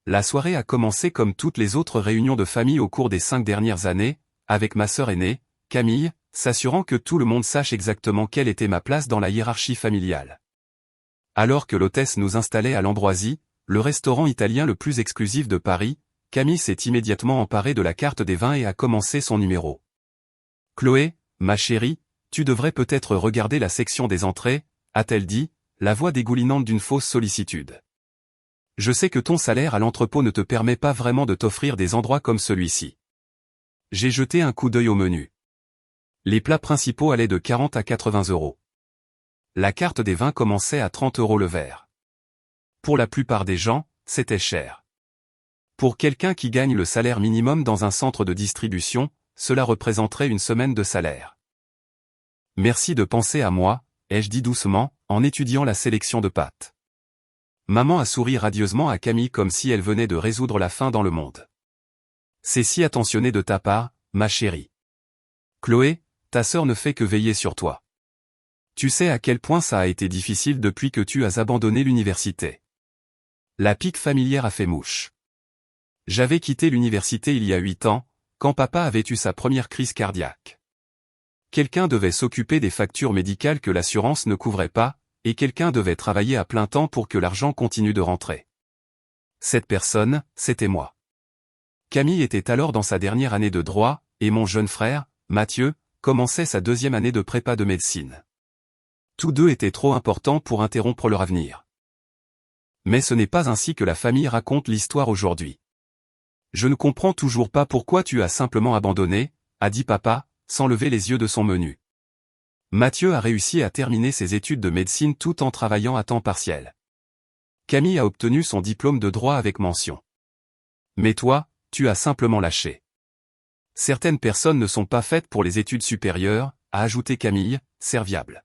La soirée a commencé comme toutes les autres réunions de famille au cours des 5 dernières années, avec ma sœur aînée, Camille, s'assurant que tout le monde sache exactement quelle était ma place dans la hiérarchie familiale. Alors que l'hôtesse nous installait à l'Ambroisie, le restaurant italien le plus exclusif de Paris, Camille s'est immédiatement emparée de la carte des vins et a commencé son numéro. « Chloé, ma chérie, tu devrais peut-être regarder la section des entrées », a-t-elle dit, la voix dégoulinante d'une fausse sollicitude. « Je sais que ton salaire à l'entrepôt ne te permet pas vraiment de t'offrir des endroits comme celui-ci. » J'ai jeté un coup d'œil au menu. Les plats principaux allaient de 40 à 80 euros. La carte des vins commençait à 30 euros le verre. Pour la plupart des gens, c'était cher. Pour quelqu'un qui gagne le salaire minimum dans un centre de distribution, cela représenterait une semaine de salaire. « Merci de penser à moi », ai-je dit doucement, en étudiant la sélection de pâtes. Maman a souri radieusement à Camille comme si elle venait de résoudre la faim dans le monde. « C'est si attentionné de ta part, ma chérie. Chloé, ta sœur ne fait que veiller sur toi. Tu sais à quel point ça a été difficile depuis que tu as abandonné l'université. » La pique familière a fait mouche. J'avais quitté l'université il y a 8 ans, quand papa avait eu sa première crise cardiaque. Quelqu'un devait s'occuper des factures médicales que l'assurance ne couvrait pas, et quelqu'un devait travailler à plein temps pour que l'argent continue de rentrer. Cette personne, c'était moi. Camille était alors dans sa dernière année de droit, et mon jeune frère, Mathieu, commençait sa 2e année de prépa de médecine. Tous deux étaient trop importants pour interrompre leur avenir. Mais ce n'est pas ainsi que la famille raconte l'histoire aujourd'hui. « Je ne comprends toujours pas pourquoi tu as simplement abandonné », a dit papa, sans lever les yeux de son menu. Mathieu a réussi à terminer ses études de médecine tout en travaillant à temps partiel. Camille a obtenu son diplôme de droit avec mention. Mais toi, tu as simplement lâché. Certaines personnes ne sont pas faites pour les études supérieures, a ajouté Camille, serviable.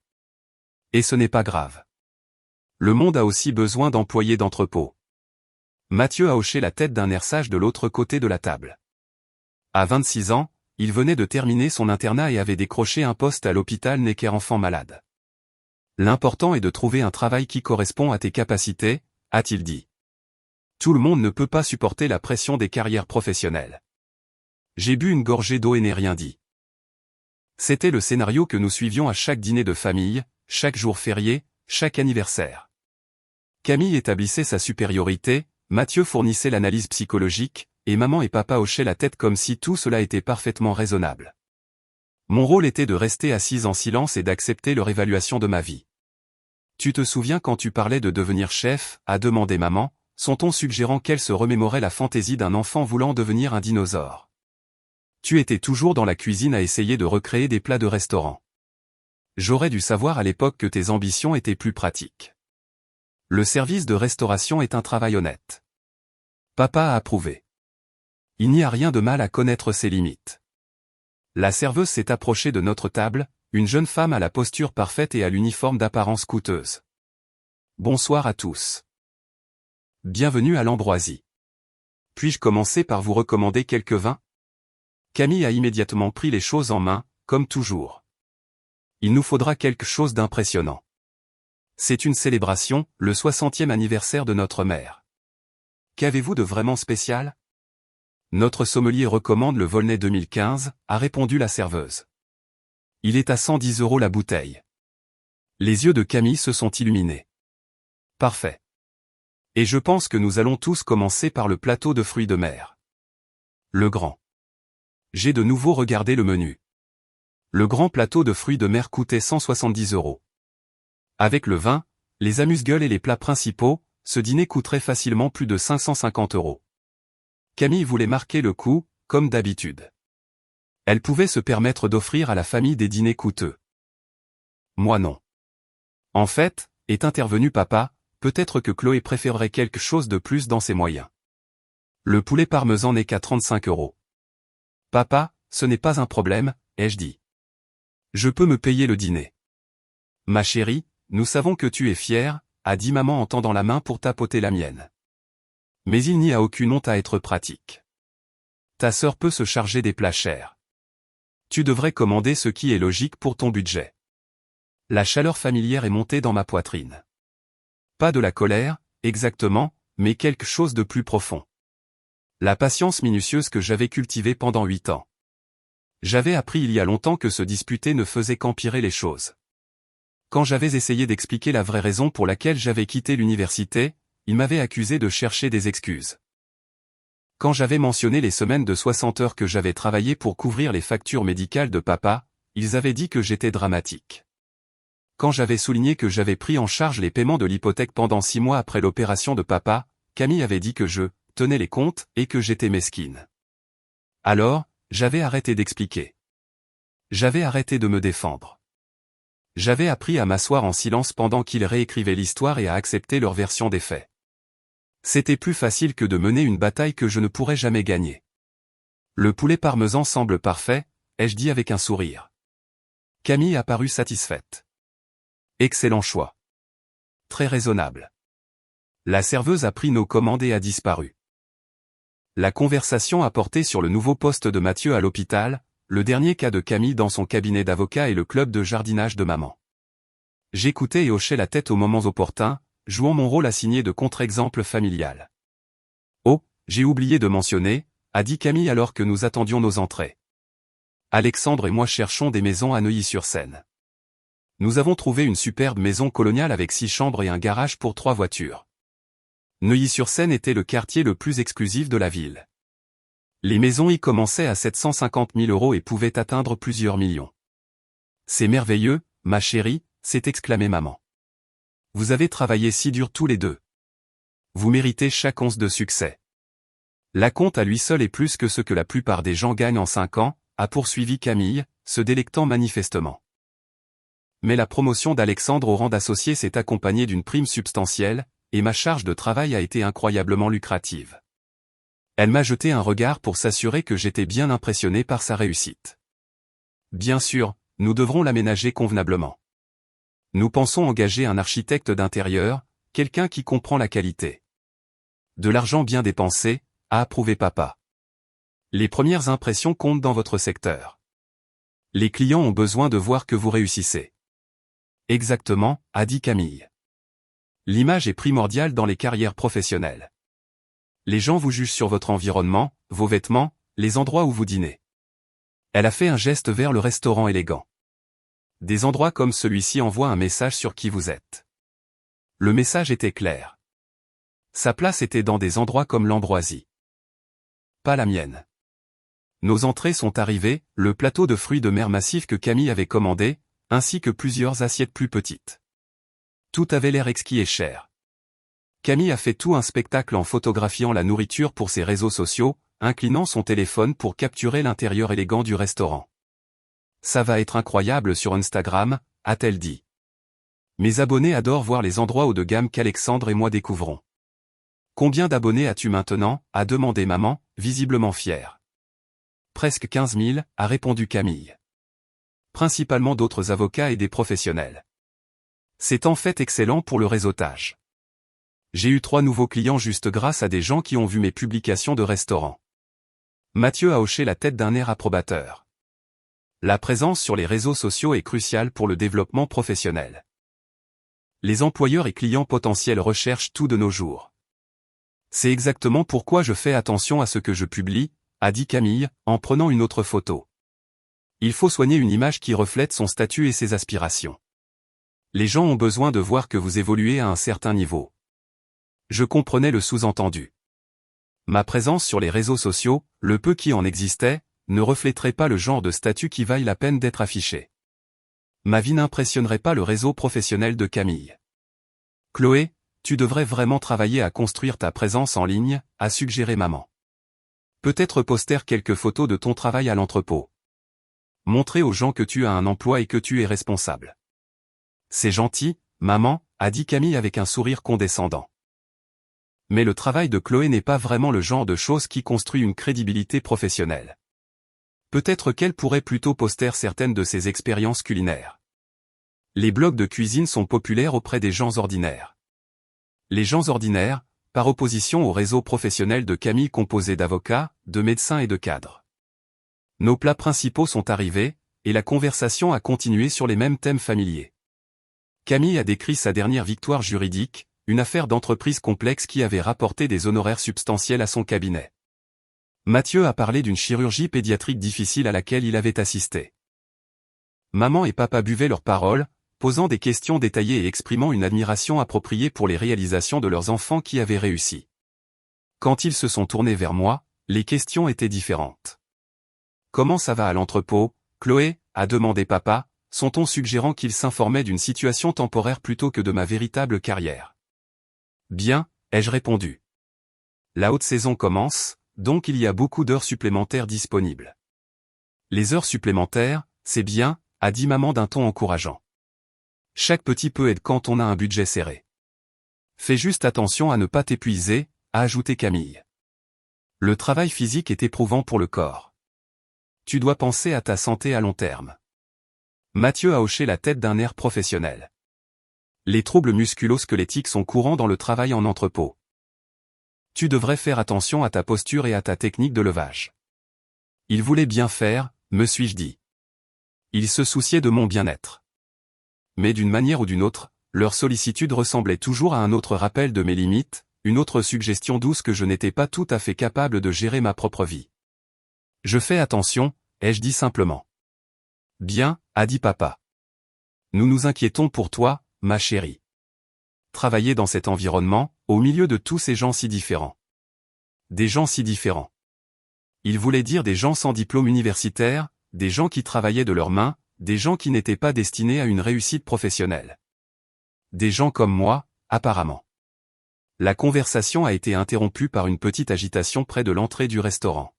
Et ce n'est pas grave. Le monde a aussi besoin d'employés d'entrepôt. Mathieu a hoché la tête d'un air sage de l'autre côté de la table. À 26 ans, il venait de terminer son internat et avait décroché un poste à l'hôpital Necker-Enfants Malades. L'important est de trouver un travail qui correspond à tes capacités, a-t-il dit. Tout le monde ne peut pas supporter la pression des carrières professionnelles. J'ai bu une gorgée d'eau et n'ai rien dit. C'était le scénario que nous suivions à chaque dîner de famille, chaque jour férié, chaque anniversaire. Camille établissait sa supériorité, Mathieu fournissait l'analyse psychologique, et maman et papa hochaient la tête comme si tout cela était parfaitement raisonnable. Mon rôle était de rester assise en silence et d'accepter leur évaluation de ma vie. « Tu te souviens quand tu parlais de devenir chef ?» a demandé maman, son ton suggérant qu'elle se remémorait la fantaisie d'un enfant voulant devenir un dinosaure. « Tu étais toujours dans la cuisine à essayer de recréer des plats de restaurant. J'aurais dû savoir à l'époque que tes ambitions étaient plus pratiques. Le service de restauration est un travail honnête. » Papa a approuvé. Il n'y a rien de mal à connaître ses limites. La serveuse s'est approchée de notre table, une jeune femme à la posture parfaite et à l'uniforme d'apparence coûteuse. « Bonsoir à tous. Bienvenue à l'Ambroisie. Puis-je commencer par vous recommander quelques vins ?» Camille a immédiatement pris les choses en main, comme toujours. « Il nous faudra quelque chose d'impressionnant. C'est une célébration, le 60e anniversaire de notre mère. Qu'avez-vous de vraiment spécial ? » Notre sommelier recommande le Volnay 2015, a répondu la serveuse. Il est à 110 € la bouteille. Les yeux de Camille se sont illuminés. Parfait. Et je pense que nous allons tous commencer par le plateau de fruits de mer. Le grand. J'ai de nouveau regardé le menu. Le grand plateau de fruits de mer coûtait 170 €. Avec le vin, les amuse-gueules et les plats principaux, ce dîner coûterait facilement plus de 550 €. Camille voulait marquer le coup, comme d'habitude. Elle pouvait se permettre d'offrir à la famille des dîners coûteux. Moi non. En fait, est intervenu papa, peut-être que Chloé préférerait quelque chose de plus dans ses moyens. Le poulet parmesan n'est qu'à 35 €. Papa, ce n'est pas un problème, ai-je dit. Je peux me payer le dîner. Ma chérie, nous savons que tu es fière, a dit maman en tendant la main pour tapoter la mienne. Mais il n'y a aucune honte à être pratique. Ta sœur peut se charger des plats chers. Tu devrais commander ce qui est logique pour ton budget. La chaleur familière est montée dans ma poitrine. Pas de la colère, exactement, mais quelque chose de plus profond. La patience minutieuse que j'avais cultivée pendant 8 ans. J'avais appris il y a longtemps que se disputer ne faisait qu'empirer les choses. Quand j'avais essayé d'expliquer la vraie raison pour laquelle j'avais quitté l'université, ils m'avaient accusé de chercher des excuses. Quand j'avais mentionné les semaines de 60 heures que j'avais travaillé pour couvrir les factures médicales de papa, ils avaient dit que j'étais dramatique. Quand j'avais souligné que j'avais pris en charge les paiements de l'hypothèque pendant 6 mois après l'opération de papa, Camille avait dit que je tenais les comptes et que j'étais mesquine. Alors, j'avais arrêté d'expliquer. J'avais arrêté de me défendre. J'avais appris à m'asseoir en silence pendant qu'ils réécrivaient l'histoire et à accepter leur version des faits. C'était plus facile que de mener une bataille que je ne pourrais jamais gagner. Le poulet parmesan semble parfait, ai-je dit avec un sourire. Camille apparut satisfaite. Excellent choix. Très raisonnable. La serveuse a pris nos commandes et a disparu. La conversation a porté sur le nouveau poste de Mathieu à l'hôpital, le dernier cas de Camille dans son cabinet d'avocat et le club de jardinage de maman. J'écoutais et hochais la tête aux moments opportuns, jouant mon rôle assigné de contre-exemple familial. Oh, j'ai oublié de mentionner, a dit Camille alors que nous attendions nos entrées. Alexandre et moi cherchons des maisons à Neuilly-sur-Seine. Nous avons trouvé une superbe maison coloniale avec 6 chambres et un garage pour 3 voitures. Neuilly-sur-Seine était le quartier le plus exclusif de la ville. Les maisons y commençaient à 750 000 € et pouvaient atteindre plusieurs millions. C'est merveilleux, ma chérie, s'est exclamée maman. Vous avez travaillé si dur tous les deux. Vous méritez chaque once de succès. L'acompte à lui seul est plus que ce que la plupart des gens gagnent en 5 ans, a poursuivi Camille, se délectant manifestement. Mais la promotion d'Alexandre au rang d'associé s'est accompagnée d'une prime substantielle, et ma charge de travail a été incroyablement lucrative. Elle m'a jeté un regard pour s'assurer que j'étais bien impressionné par sa réussite. Bien sûr, nous devrons l'aménager convenablement. Nous pensons engager un architecte d'intérieur, quelqu'un qui comprend la qualité. De l'argent bien dépensé, a approuvé papa. Les premières impressions comptent dans votre secteur. Les clients ont besoin de voir que vous réussissez. Exactement, a dit Camille. L'image est primordiale dans les carrières professionnelles. Les gens vous jugent sur votre environnement, vos vêtements, les endroits où vous dînez. Elle a fait un geste vers le restaurant élégant. Des endroits comme celui-ci envoient un message sur qui vous êtes. Le message était clair. Sa place était dans des endroits comme l'Ambroisie. Pas la mienne. Nos entrées sont arrivées, le plateau de fruits de mer massif que Camille avait commandé, ainsi que plusieurs assiettes plus petites. Tout avait l'air exquis et cher. Camille a fait tout un spectacle en photographiant la nourriture pour ses réseaux sociaux, inclinant son téléphone pour capturer l'intérieur élégant du restaurant. Ça va être incroyable sur Instagram, a-t-elle dit. Mes abonnés adorent voir les endroits haut de gamme qu'Alexandre et moi découvrons. Combien d'abonnés as-tu maintenant, a demandé maman, visiblement fière. Presque 15 000, a répondu Camille. Principalement d'autres avocats et des professionnels. C'est en fait excellent pour le réseautage. J'ai eu 3 nouveaux clients juste grâce à des gens qui ont vu mes publications de restaurants. Mathieu a hoché la tête d'un air approbateur. La présence sur les réseaux sociaux est cruciale pour le développement professionnel. Les employeurs et clients potentiels recherchent tout de nos jours. C'est exactement pourquoi je fais attention à ce que je publie, a dit Camille, en prenant une autre photo. Il faut soigner une image qui reflète son statut et ses aspirations. Les gens ont besoin de voir que vous évoluez à un certain niveau. Je comprenais le sous-entendu. Ma présence sur les réseaux sociaux, le peu qui en existait, ne reflèterait pas le genre de statut qui vaille la peine d'être affiché. Ma vie n'impressionnerait pas le réseau professionnel de Camille. Chloé, tu devrais vraiment travailler à construire ta présence en ligne, a suggéré maman. Peut-être poster quelques photos de ton travail à l'entrepôt. Montrer aux gens que tu as un emploi et que tu es responsable. C'est gentil, maman, a dit Camille avec un sourire condescendant. Mais le travail de Chloé n'est pas vraiment le genre de chose qui construit une crédibilité professionnelle. Peut-être qu'elle pourrait plutôt poster certaines de ses expériences culinaires. Les blogs de cuisine sont populaires auprès des gens ordinaires. Les gens ordinaires, par opposition au réseau professionnel de Camille composé d'avocats, de médecins et de cadres. Nos plats principaux sont arrivés, et la conversation a continué sur les mêmes thèmes familiers. Camille a décrit sa dernière victoire juridique, une affaire d'entreprise complexe qui avait rapporté des honoraires substantiels à son cabinet. Mathieu a parlé d'une chirurgie pédiatrique difficile à laquelle il avait assisté. Maman et papa buvaient leurs paroles, posant des questions détaillées et exprimant une admiration appropriée pour les réalisations de leurs enfants qui avaient réussi. Quand ils se sont tournés vers moi, les questions étaient différentes. « Comment ça va à l'entrepôt, Chloé ?» a demandé papa, son ton suggérant qu'il s'informait d'une situation temporaire plutôt que de ma véritable carrière. « Bien, ai-je répondu. La haute saison commence, donc il y a beaucoup d'heures supplémentaires disponibles. » « Les heures supplémentaires, c'est bien, a dit maman d'un ton encourageant. Chaque petit peu aide quand on a un budget serré. Fais juste attention à ne pas t'épuiser, a ajouté Camille. Le travail physique est éprouvant pour le corps. Tu dois penser à ta santé à long terme. Mathieu a hoché la tête d'un air professionnel. Les troubles musculo-squelettiques sont courants dans le travail en entrepôt. Tu devrais faire attention à ta posture et à ta technique de levage. Il voulait bien faire, me suis-je dit. Il se souciait de mon bien-être. Mais d'une manière ou d'une autre, leur sollicitude ressemblait toujours à un autre rappel de mes limites, une autre suggestion douce que je n'étais pas tout à fait capable de gérer ma propre vie. Je fais attention, ai-je dit simplement. Bien, a dit papa. Nous nous inquiétons pour toi, ma chérie. Travailler dans cet environnement, au milieu de tous ces gens si différents. Des gens si différents. Il voulait dire des gens sans diplôme universitaire, des gens qui travaillaient de leurs mains, des gens qui n'étaient pas destinés à une réussite professionnelle. Des gens comme moi, apparemment. La conversation a été interrompue par une petite agitation près de l'entrée du restaurant.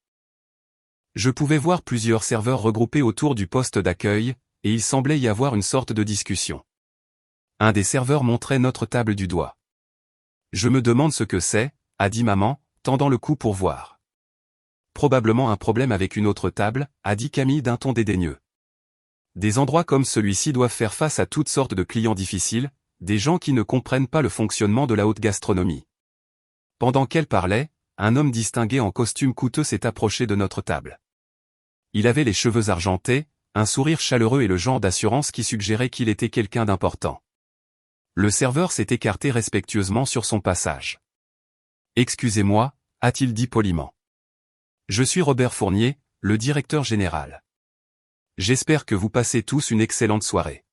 Je pouvais voir plusieurs serveurs regroupés autour du poste d'accueil, et il semblait y avoir une sorte de discussion. Un des serveurs montrait notre table du doigt. Je me demande ce que c'est, a dit maman, tendant le cou pour voir. Probablement un problème avec une autre table, a dit Camille d'un ton dédaigneux. Des endroits comme celui-ci doivent faire face à toutes sortes de clients difficiles, des gens qui ne comprennent pas le fonctionnement de la haute gastronomie. Pendant qu'elle parlait, un homme distingué en costume coûteux s'est approché de notre table. Il avait les cheveux argentés, un sourire chaleureux et le genre d'assurance qui suggérait qu'il était quelqu'un d'important. Le serveur s'est écarté respectueusement sur son passage. « Excusez-moi » a-t-il dit poliment. « Je suis Robert Fournier, le directeur général. J'espère que vous passez tous une excellente soirée. »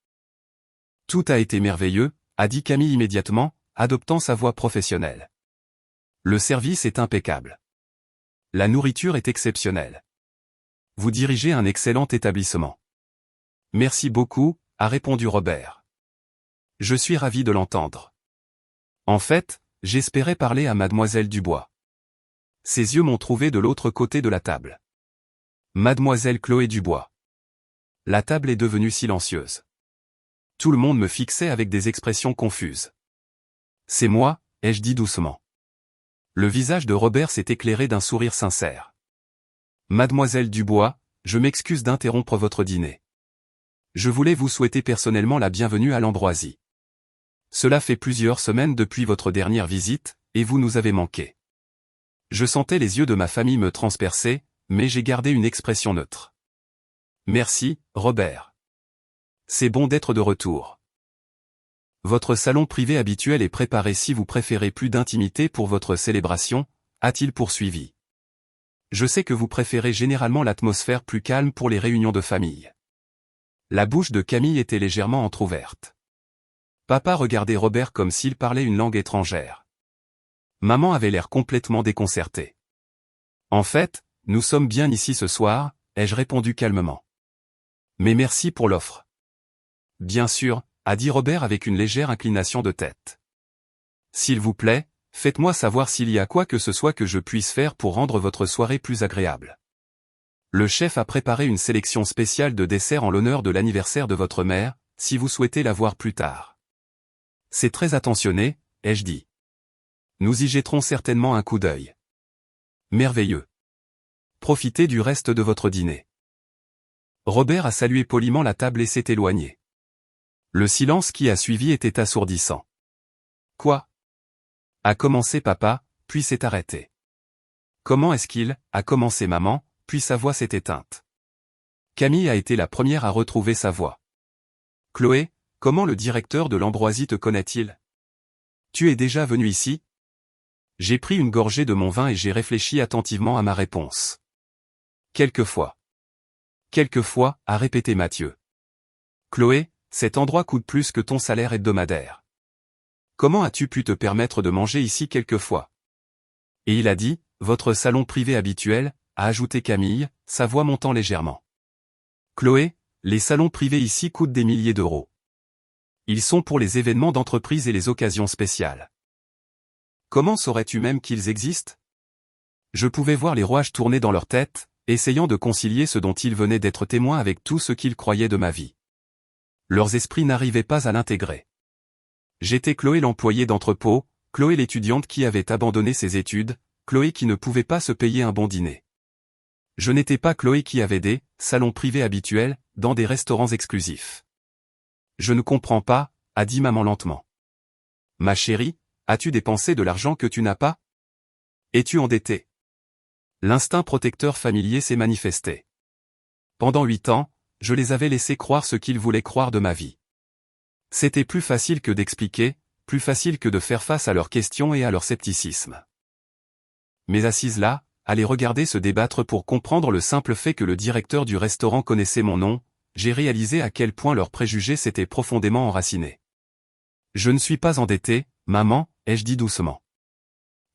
Tout a été merveilleux, a dit Camille immédiatement, adoptant sa voix professionnelle. Le service est impeccable. La nourriture est exceptionnelle. Vous dirigez un excellent établissement. Merci beaucoup, a répondu Robert. Je suis ravi de l'entendre. En fait, j'espérais parler à mademoiselle Dubois. Ses yeux m'ont trouvé de l'autre côté de la table. Mademoiselle Chloé Dubois. La table est devenue silencieuse. Tout le monde me fixait avec des expressions confuses. C'est moi, ai-je dit doucement. Le visage de Robert s'est éclairé d'un sourire sincère. Mademoiselle Dubois, je m'excuse d'interrompre votre dîner. Je voulais vous souhaiter personnellement la bienvenue à l'Ambroisie. Cela fait plusieurs semaines depuis votre dernière visite, et vous nous avez manqué. Je sentais les yeux de ma famille me transpercer, mais j'ai gardé une expression neutre. Merci, Robert. C'est bon d'être de retour. Votre salon privé habituel est préparé si vous préférez plus d'intimité pour votre célébration, a-t-il poursuivi. Je sais que vous préférez généralement l'atmosphère plus calme pour les réunions de famille. La bouche de Camille était légèrement entr'ouverte. Papa regardait Robert comme s'il parlait une langue étrangère. Maman avait l'air complètement déconcertée. En fait, nous sommes bien ici ce soir, ai-je répondu calmement. Mais merci pour l'offre. Bien sûr, a dit Robert avec une légère inclination de tête. S'il vous plaît, faites-moi savoir s'il y a quoi que ce soit que je puisse faire pour rendre votre soirée plus agréable. Le chef a préparé une sélection spéciale de desserts en l'honneur de l'anniversaire de votre mère, si vous souhaitez la voir plus tard. C'est très attentionné, ai-je dit. Nous y jetterons certainement un coup d'œil. Merveilleux. Profitez du reste de votre dîner. Robert a salué poliment la table et s'est éloigné. Le silence qui a suivi était assourdissant. Quoi? A commencé papa, puis s'est arrêté. Comment est-ce qu'il, a commencé maman, puis sa voix s'est éteinte. Camille a été la première à retrouver sa voix. Chloé, comment le directeur de l'Ambroisie te connaît-il? Tu es déjà venu ici? J'ai pris une gorgée de mon vin et j'ai réfléchi attentivement à ma réponse. Quelquefois. Quelquefois, a répété Mathieu. Chloé, cet endroit coûte plus que ton salaire hebdomadaire. Comment as-tu pu te permettre de manger ici quelquefois? Et il a dit, votre salon privé habituel, a ajouté Camille, sa voix montant légèrement. Chloé, les salons privés ici coûtent des milliers d'euros. Ils sont pour les événements d'entreprise et les occasions spéciales. Comment saurais-tu même qu'ils existent? Je pouvais voir les rouages tourner dans leur tête, essayant de concilier ce dont ils venaient d'être témoins avec tout ce qu'ils croyaient de ma vie. Leurs esprits n'arrivaient pas à l'intégrer. J'étais Chloé l'employée d'entrepôt, Chloé l'étudiante qui avait abandonné ses études, Chloé qui ne pouvait pas se payer un bon dîner. Je n'étais pas Chloé qui avait des salons privés habituels, dans des restaurants exclusifs. Je ne comprends pas, a dit maman lentement. Ma chérie, as-tu dépensé de l'argent que tu n'as pas? Es-tu endettée? L'instinct protecteur familier s'est manifesté. Pendant 8 ans, je les avais laissés croire ce qu'ils voulaient croire de ma vie. C'était plus facile que d'expliquer, plus facile que de faire face à leurs questions et à leur scepticisme. Mais assise là, à les regarder se débattre pour comprendre le simple fait que le directeur du restaurant connaissait mon nom, j'ai réalisé à quel point leurs préjugés s'étaient profondément enracinés. Je ne suis pas endetté, maman, ai-je dit doucement.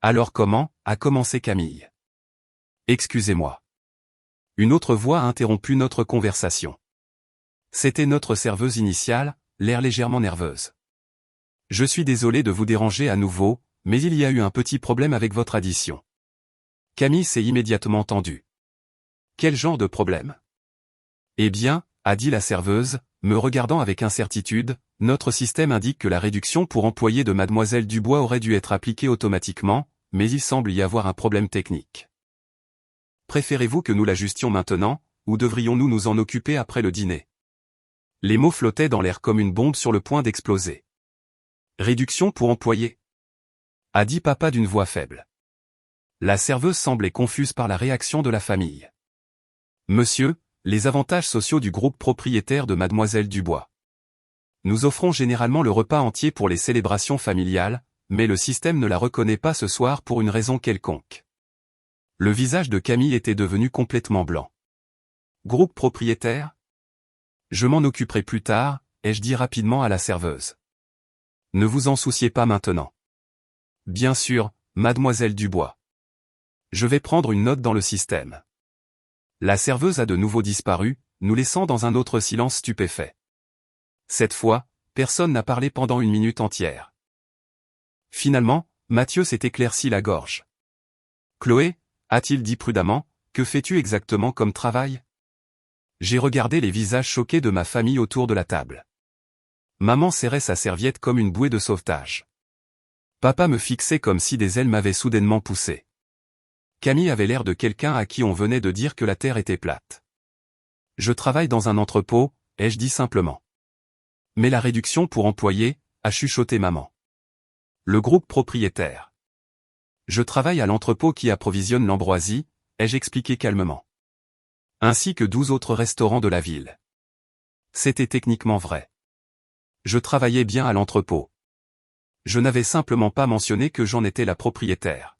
Alors comment, a commencé Camille. Excusez-moi. Une autre voix a interrompu notre conversation. C'était notre serveuse initiale, l'air légèrement nerveuse. Je suis désolé de vous déranger à nouveau, mais il y a eu un petit problème avec votre addition. Camille s'est immédiatement tendue. Quel genre de problème? Eh bien, a dit la serveuse, me regardant avec incertitude, notre système indique que la réduction pour employés de Mademoiselle Dubois aurait dû être appliquée automatiquement, mais il semble y avoir un problème technique. Préférez-vous que nous l'ajustions maintenant, ou devrions-nous nous en occuper après le dîner? Les mots flottaient dans l'air comme une bombe sur le point d'exploser. Réduction pour employés, a dit papa d'une voix faible. La serveuse semblait confuse par la réaction de la famille. Monsieur, les avantages sociaux du groupe propriétaire de Mademoiselle Dubois. Nous offrons généralement le repas entier pour les célébrations familiales, mais le système ne la reconnaît pas ce soir pour une raison quelconque. Le visage de Camille était devenu complètement blanc. Groupe propriétaire? Je m'en occuperai plus tard, ai-je dit rapidement à la serveuse. Ne vous en souciez pas maintenant. Bien sûr, Mademoiselle Dubois. Je vais prendre une note dans le système. La serveuse a de nouveau disparu, nous laissant dans un autre silence stupéfait. Cette fois, personne n'a parlé pendant 1 minute entière. Finalement, Mathieu s'est éclairci la gorge. Chloé, a-t-il dit prudemment, que fais-tu exactement comme travail? J'ai regardé les visages choqués de ma famille autour de la table. Maman serrait sa serviette comme une bouée de sauvetage. Papa me fixait comme si des ailes m'avaient soudainement poussé. Camille avait l'air de quelqu'un à qui on venait de dire que la terre était plate. Je travaille dans un entrepôt, ai-je dit simplement. Mais la réduction pour employés, a chuchoté maman. Le groupe propriétaire. Je travaille à l'entrepôt qui approvisionne l'ambroisie, ai-je expliqué calmement. Ainsi que 12 autres restaurants de la ville. C'était techniquement vrai. Je travaillais bien à l'entrepôt. Je n'avais simplement pas mentionné que j'en étais la propriétaire.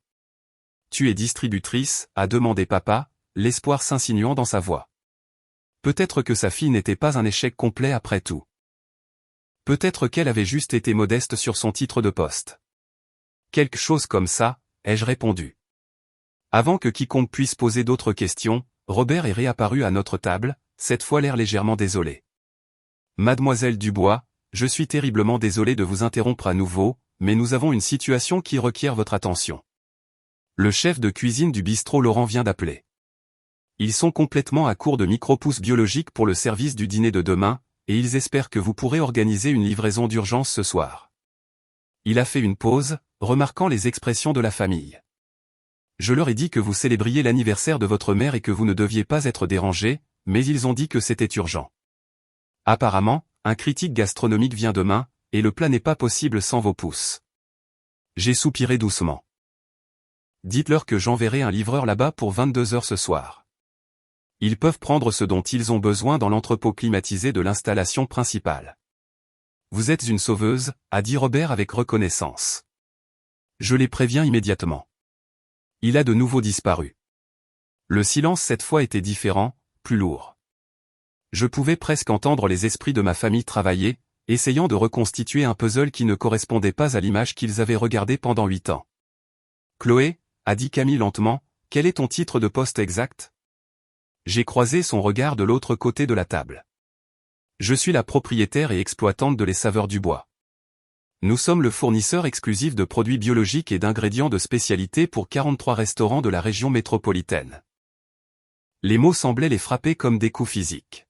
Tu es distributrice, a demandé papa, l'espoir s'insinuant dans sa voix. Peut-être que sa fille n'était pas un échec complet après tout. Peut-être qu'elle avait juste été modeste sur son titre de poste. Quelque chose comme ça, ai-je répondu. Avant que quiconque puisse poser d'autres questions, Robert est réapparu à notre table, cette fois l'air légèrement désolé. Mademoiselle Dubois, je suis terriblement désolé de vous interrompre à nouveau, mais nous avons une situation qui requiert votre attention. Le chef de cuisine du bistrot Laurent vient d'appeler. Ils sont complètement à court de micro-pousses biologiques pour le service du dîner de demain, et ils espèrent que vous pourrez organiser une livraison d'urgence ce soir. Il a fait une pause, remarquant les expressions de la famille. Je leur ai dit que vous célébriez l'anniversaire de votre mère et que vous ne deviez pas être dérangés, mais ils ont dit que c'était urgent. Apparemment, un critique gastronomique vient demain, et le plat n'est pas possible sans vos pouces. J'ai soupiré doucement. Dites-leur que j'enverrai un livreur là-bas pour 22 heures ce soir. Ils peuvent prendre ce dont ils ont besoin dans l'entrepôt climatisé de l'installation principale. Vous êtes une sauveuse, a dit Robert avec reconnaissance. Je les préviens immédiatement. Il a de nouveau disparu. Le silence cette fois était différent, plus lourd. Je pouvais presque entendre les esprits de ma famille travailler, essayant de reconstituer un puzzle qui ne correspondait pas à l'image qu'ils avaient regardée pendant 8 ans. Chloé, a dit Camille lentement, quel est ton titre de poste exact? J'ai croisé son regard de l'autre côté de la table. Je suis la propriétaire et exploitante de Les Saveurs du Bois. Nous sommes le fournisseur exclusif de produits biologiques et d'ingrédients de spécialité pour 43 restaurants de la région métropolitaine. Les mots semblaient les frapper comme des coups physiques.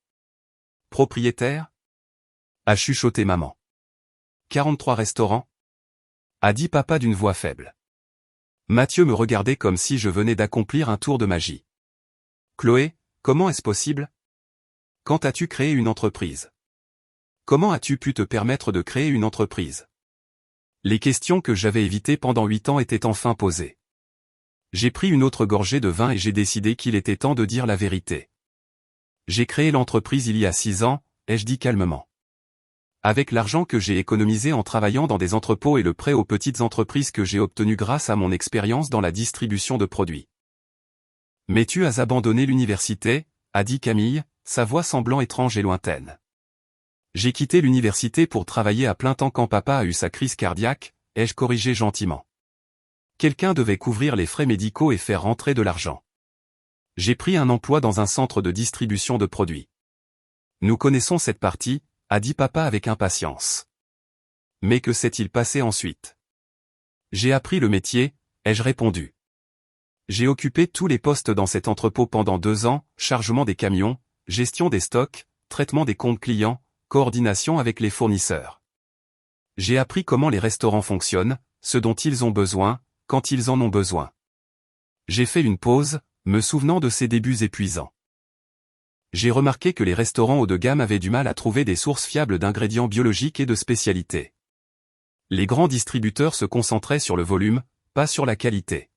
Propriétaire? A chuchoté maman. 43 restaurants? A dit papa d'une voix faible. Mathieu me regardait comme si je venais d'accomplir un tour de magie. Chloé, comment est-ce possible? Quand as-tu créé une entreprise? Comment as-tu pu te permettre de créer une entreprise? Les questions que j'avais évitées pendant 8 ans étaient enfin posées. J'ai pris une autre gorgée de vin et j'ai décidé qu'il était temps de dire la vérité. J'ai créé l'entreprise il y a 6 ans, ai-je dit calmement. Avec l'argent que j'ai économisé en travaillant dans des entrepôts et le prêt aux petites entreprises que j'ai obtenu grâce à mon expérience dans la distribution de produits. Mais tu as abandonné l'université, a dit Camille, sa voix semblant étrange et lointaine. J'ai quitté l'université pour travailler à plein temps quand papa a eu sa crise cardiaque, ai-je corrigé gentiment. Quelqu'un devait couvrir les frais médicaux et faire rentrer de l'argent. J'ai pris un emploi dans un centre de distribution de produits. Nous connaissons cette partie, a dit papa avec impatience. Mais que s'est-il passé ensuite? J'ai appris le métier, ai-je répondu. J'ai occupé tous les postes dans cet entrepôt pendant 2 ans, chargement des camions, gestion des stocks, traitement des comptes clients, coordination avec les fournisseurs. J'ai appris comment les restaurants fonctionnent, ce dont ils ont besoin, quand ils en ont besoin. J'ai fait une pause, me souvenant de ces débuts épuisants. J'ai remarqué que les restaurants haut de gamme avaient du mal à trouver des sources fiables d'ingrédients biologiques et de spécialité. Les grands distributeurs se concentraient sur le volume, pas sur la qualité.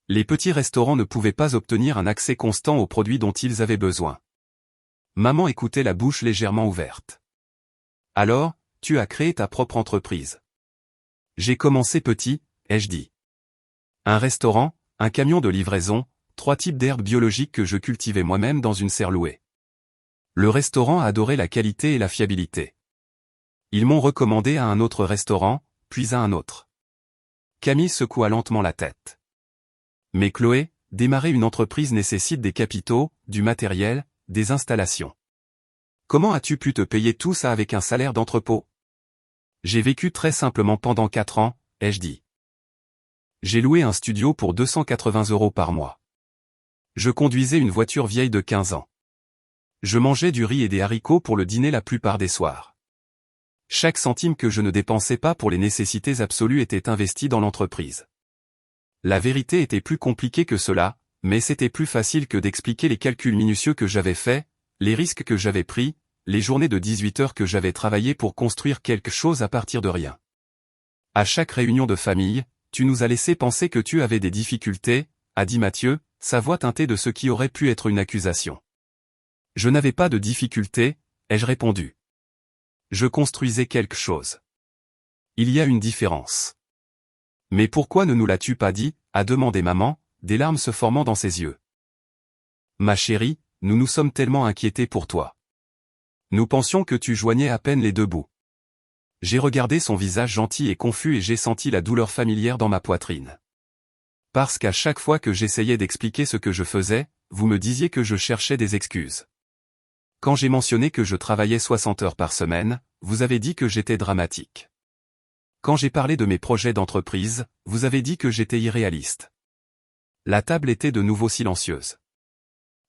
Les petits restaurants ne pouvaient pas obtenir un accès constant aux produits dont ils avaient besoin. Maman écoutait la bouche légèrement ouverte. Alors, tu as créé ta propre entreprise. J'ai commencé petit, ai-je dit. Un restaurant, un camion de livraison, 3 types d'herbes biologiques que je cultivais moi-même dans une serre louée. Le restaurant a adoré la qualité et la fiabilité. Ils m'ont recommandé à un autre restaurant, puis à un autre. Camille secoua lentement la tête. Mais Chloé, démarrer une entreprise nécessite des capitaux, du matériel, des installations. Comment as-tu pu te payer tout ça avec un salaire d'entrepôt? J'ai vécu très simplement pendant 4 ans, ai-je dit. J'ai loué un studio pour 280 € par mois. Je conduisais une voiture vieille de 15 ans. Je mangeais du riz et des haricots pour le dîner la plupart des soirs. Chaque centime que je ne dépensais pas pour les nécessités absolues était investi dans l'entreprise. La vérité était plus compliquée que cela, mais c'était plus facile que d'expliquer les calculs minutieux que j'avais faits, les risques que j'avais pris, les journées de 18 heures que j'avais travaillé pour construire quelque chose à partir de rien. À chaque réunion de famille, tu nous as laissé penser que tu avais des difficultés, a dit Mathieu, sa voix teintée de ce qui aurait pu être une accusation. Je n'avais pas de difficultés, ai-je répondu. Je construisais quelque chose. Il y a une différence. Mais pourquoi ne nous l'as-tu pas dit, a demandé maman, des larmes se formant dans ses yeux. Ma chérie, nous nous sommes tellement inquiétés pour toi. Nous pensions que tu joignais à peine les 2 bouts. J'ai regardé son visage gentil et confus et j'ai senti la douleur familière dans ma poitrine. Parce qu'à chaque fois que j'essayais d'expliquer ce que je faisais, vous me disiez que je cherchais des excuses. Quand j'ai mentionné que je travaillais 60 heures par semaine, vous avez dit que j'étais dramatique. Quand j'ai parlé de mes projets d'entreprise, vous avez dit que j'étais irréaliste. La table était de nouveau silencieuse.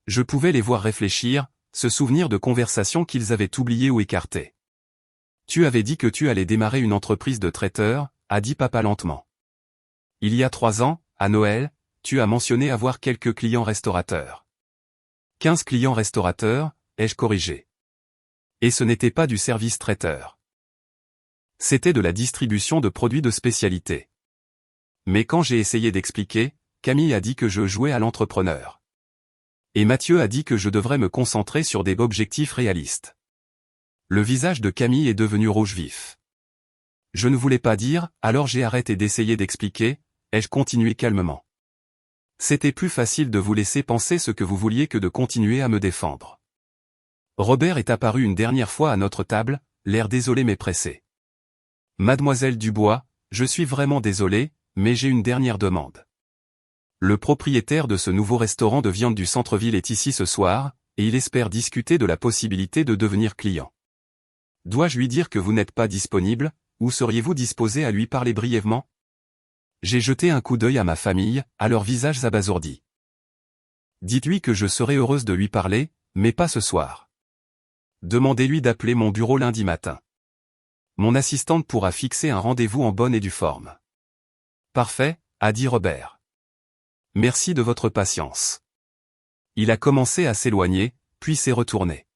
Je pouvais les voir réfléchir, se souvenir de conversations qu'ils avaient oubliées ou écartées. Tu avais dit que tu allais démarrer une entreprise de traiteur, a dit papa lentement. Il y a 3 ans, à Noël, tu as mentionné avoir quelques clients restaurateurs. 15 clients restaurateurs, ai-je corrigé. Et ce n'était pas du service traiteur. C'était de la distribution de produits de spécialité. Mais quand j'ai essayé d'expliquer, Camille a dit que je jouais à l'entrepreneur. Et Mathieu a dit que je devrais me concentrer sur des objectifs réalistes. Le visage de Camille est devenu rouge vif. Je ne voulais pas dire, alors j'ai arrêté d'essayer d'expliquer, ai-je continué calmement. C'était plus facile de vous laisser penser ce que vous vouliez que de continuer à me défendre. Robert est apparu une dernière fois à notre table, l'air désolé mais pressé. Mademoiselle Dubois, je suis vraiment désolé, mais j'ai une dernière demande. Le propriétaire de ce nouveau restaurant de viande du centre-ville est ici ce soir, et il espère discuter de la possibilité de devenir client. Dois-je lui dire que vous n'êtes pas disponible, ou seriez-vous disposé à lui parler brièvement? J'ai jeté un coup d'œil à ma famille, à leurs visages abasourdis. Dites-lui que je serai heureuse de lui parler, mais pas ce soir. Demandez-lui d'appeler mon bureau lundi matin. Mon assistante pourra fixer un rendez-vous en bonne et due forme. Parfait, a dit Robert. Merci de votre patience. Il a commencé à s'éloigner, puis s'est retourné.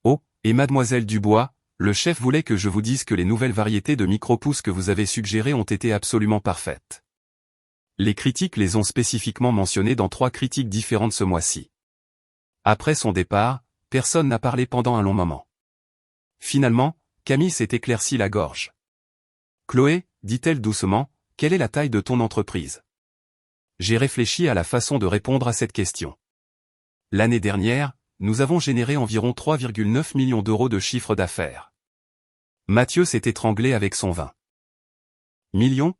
Oh, et mademoiselle Dubois, le chef voulait que je vous dise que les nouvelles variétés de micro-pousses que vous avez suggérées ont été absolument parfaites. Les critiques les ont spécifiquement mentionnées dans 3 critiques différentes ce mois-ci. Après son départ, personne n'a parlé pendant un long moment. Finalement, Camille s'est éclairci la gorge. Chloé, dit-elle doucement, quelle est la taille de ton entreprise? J'ai réfléchi à la façon de répondre à cette question. L'année dernière, nous avons généré environ 3,9 millions d'euros de chiffre d'affaires. Mathieu s'est étranglé avec son vin. Millions?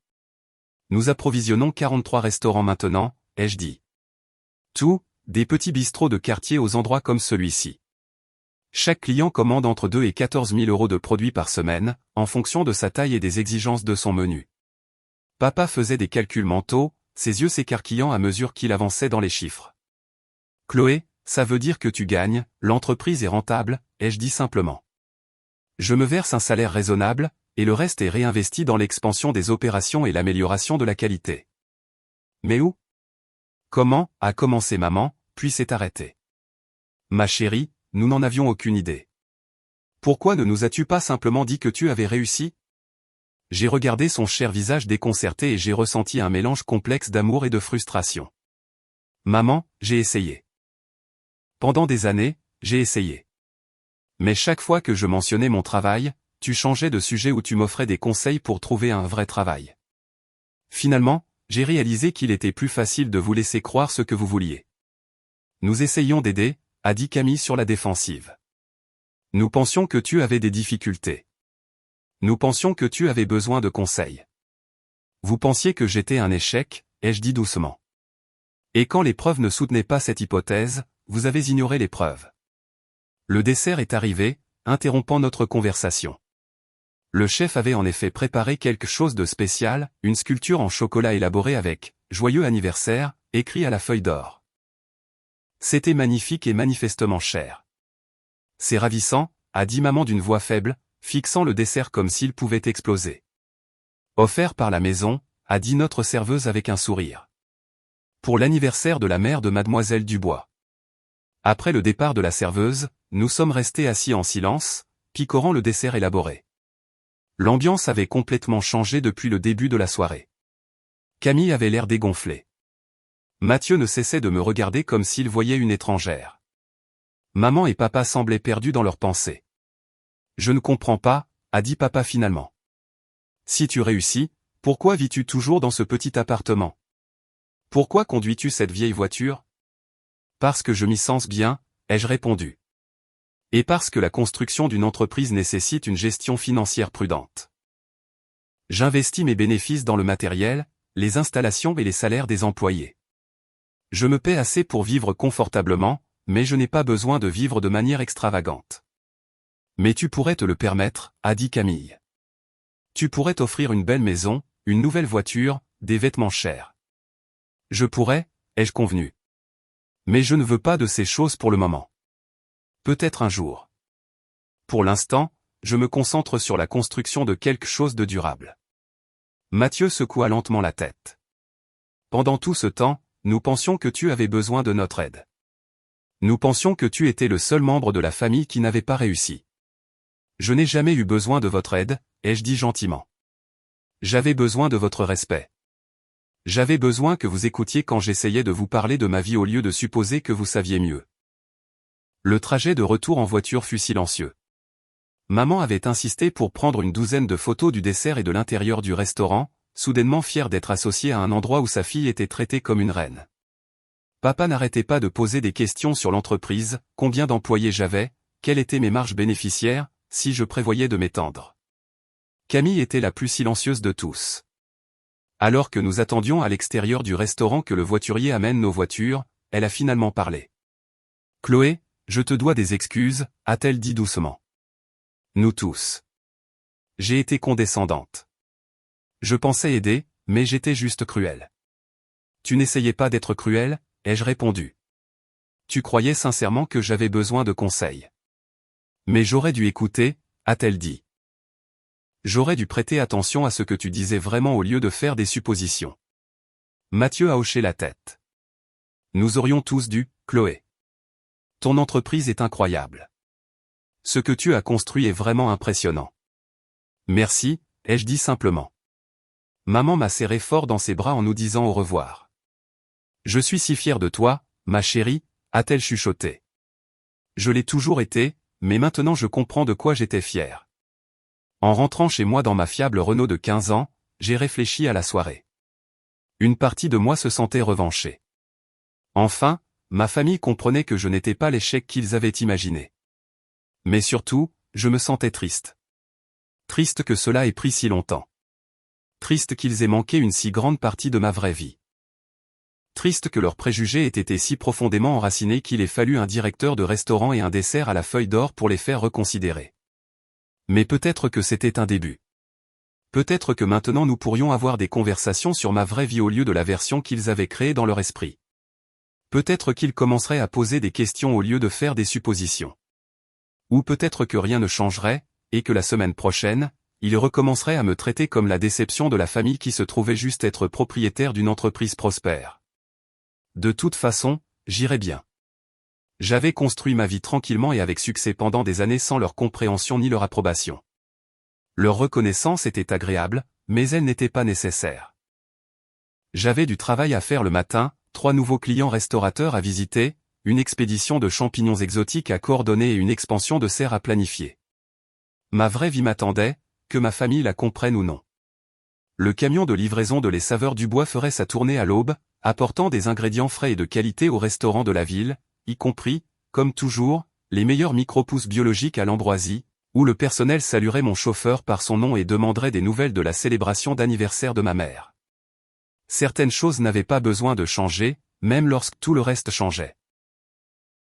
Nous approvisionnons 43 restaurants maintenant, ai-je dit. Tout, des petits bistrots de quartier aux endroits comme celui-ci. Chaque client commande entre 2 et 14 000 euros de produits par semaine, en fonction de sa taille et des exigences de son menu. Papa faisait des calculs mentaux, ses yeux s'écarquillant à mesure qu'il avançait dans les chiffres. Chloé, ça veut dire que tu gagnes, l'entreprise est rentable, ai-je dit simplement. Je me verse un salaire raisonnable, et le reste est réinvesti dans l'expansion des opérations et l'amélioration de la qualité. Mais où? Comment, a commencé maman, puis s'est arrêtée. Ma chérie, nous n'en avions aucune idée. Pourquoi ne nous as-tu pas simplement dit que tu avais réussi? J'ai regardé son cher visage déconcerté et j'ai ressenti un mélange complexe d'amour et de frustration. Maman, j'ai essayé. Pendant des années, j'ai essayé. Mais chaque fois que je mentionnais mon travail, tu changeais de sujet ou tu m'offrais des conseils pour trouver un vrai travail. Finalement, j'ai réalisé qu'il était plus facile de vous laisser croire ce que vous vouliez. Nous essayions d'aider, a dit Camille sur la défensive. Nous pensions que tu avais des difficultés. Nous pensions que tu avais besoin de conseils. Vous pensiez que j'étais un échec, ai-je dit doucement. Et quand les preuves ne soutenaient pas cette hypothèse, vous avez ignoré les preuves. Le dessert est arrivé, interrompant notre conversation. Le chef avait en effet préparé quelque chose de spécial, une sculpture en chocolat élaborée avec « Joyeux anniversaire » écrit à la feuille d'or. C'était magnifique et manifestement cher. C'est ravissant, a dit maman d'une voix faible, fixant le dessert comme s'il pouvait exploser. Offert par la maison, a dit notre serveuse avec un sourire. Pour l'anniversaire de la mère de mademoiselle Dubois. Après le départ de la serveuse, nous sommes restés assis en silence, picorant le dessert élaboré. L'ambiance avait complètement changé depuis le début de la soirée. Camille avait l'air dégonflé. Mathieu ne cessait de me regarder comme s'il voyait une étrangère. Maman et papa semblaient perdus dans leurs pensées. Je ne comprends pas, a dit papa finalement. Si tu réussis, pourquoi vis-tu toujours dans ce petit appartement? Pourquoi conduis-tu cette vieille voiture? Parce que je m'y sens bien, ai-je répondu. Et parce que la construction d'une entreprise nécessite une gestion financière prudente. J'investis mes bénéfices dans le matériel, les installations et les salaires des employés. Je me paie assez pour vivre confortablement, mais je n'ai pas besoin de vivre de manière extravagante. Mais tu pourrais te le permettre, a dit Camille. Tu pourrais t'offrir une belle maison, une nouvelle voiture, des vêtements chers. Je pourrais, ai-je convenu. Mais je ne veux pas de ces choses pour le moment. Peut-être un jour. Pour l'instant, je me concentre sur la construction de quelque chose de durable. Mathieu secoua lentement la tête. Pendant tout ce temps, nous pensions que tu avais besoin de notre aide. Nous pensions que tu étais le seul membre de la famille qui n'avait pas réussi. Je n'ai jamais eu besoin de votre aide, ai-je dit gentiment. J'avais besoin de votre respect. J'avais besoin que vous écoutiez quand j'essayais de vous parler de ma vie au lieu de supposer que vous saviez mieux. Le trajet de retour en voiture fut silencieux. Maman avait insisté pour prendre une douzaine de photos du dessert et de l'intérieur du restaurant, soudainement fière d'être associée à un endroit où sa fille était traitée comme une reine. Papa n'arrêtait pas de poser des questions sur l'entreprise, combien d'employés j'avais, quelles étaient mes marges bénéficiaires, si je prévoyais de m'étendre. Camille était la plus silencieuse de tous. Alors que nous attendions à l'extérieur du restaurant que le voiturier amène nos voitures, elle a finalement parlé. « Chloé, je te dois des excuses », a-t-elle dit doucement. Nous tous. J'ai été condescendante. Je pensais aider, mais j'étais juste cruelle. Tu n'essayais pas d'être cruelle, ai-je répondu. Tu croyais sincèrement que j'avais besoin de conseils. Mais j'aurais dû écouter, a-t-elle dit. J'aurais dû prêter attention à ce que tu disais vraiment au lieu de faire des suppositions. Mathieu a hoché la tête. Nous aurions tous dû, Chloé. Ton entreprise est incroyable. Ce que tu as construit est vraiment impressionnant. Merci, ai-je dit simplement. Maman m'a serré fort dans ses bras en nous disant au revoir. Je suis si fière de toi, ma chérie, a-t-elle chuchoté. Je l'ai toujours été, mais maintenant je comprends de quoi j'étais fière. En rentrant chez moi dans ma fiable Renault de 15 ans, j'ai réfléchi à la soirée. Une partie de moi se sentait revanchée. Enfin, ma famille comprenait que je n'étais pas l'échec qu'ils avaient imaginé. Mais surtout, je me sentais triste. Triste que cela ait pris si longtemps. Triste qu'ils aient manqué une si grande partie de ma vraie vie. Triste que leurs préjugés aient été si profondément enracinés qu'il ait fallu un directeur de restaurant et un dessert à la feuille d'or pour les faire reconsidérer. Mais peut-être que c'était un début. Peut-être que maintenant nous pourrions avoir des conversations sur ma vraie vie au lieu de la version qu'ils avaient créée dans leur esprit. Peut-être qu'ils commenceraient à poser des questions au lieu de faire des suppositions. Ou peut-être que rien ne changerait, et que la semaine prochaine, ils recommenceraient à me traiter comme la déception de la famille qui se trouvait juste être propriétaire d'une entreprise prospère. De toute façon, j'irais bien. J'avais construit ma vie tranquillement et avec succès pendant des années sans leur compréhension ni leur approbation. Leur reconnaissance était agréable, mais elle n'était pas nécessaire. J'avais du travail à faire le matin, 3 nouveaux clients restaurateurs à visiter, une expédition de champignons exotiques à coordonner et une expansion de serre à planifier. Ma vraie vie m'attendait, que ma famille la comprenne ou non. Le camion de livraison de Les Saveurs du Bois ferait sa tournée à l'aube, apportant des ingrédients frais et de qualité au restaurant de la ville, y compris, comme toujours, les meilleurs micro-pousses biologiques à l'Ambroisie, où le personnel saluerait mon chauffeur par son nom et demanderait des nouvelles de la célébration d'anniversaire de ma mère. Certaines choses n'avaient pas besoin de changer, même lorsque tout le reste changeait.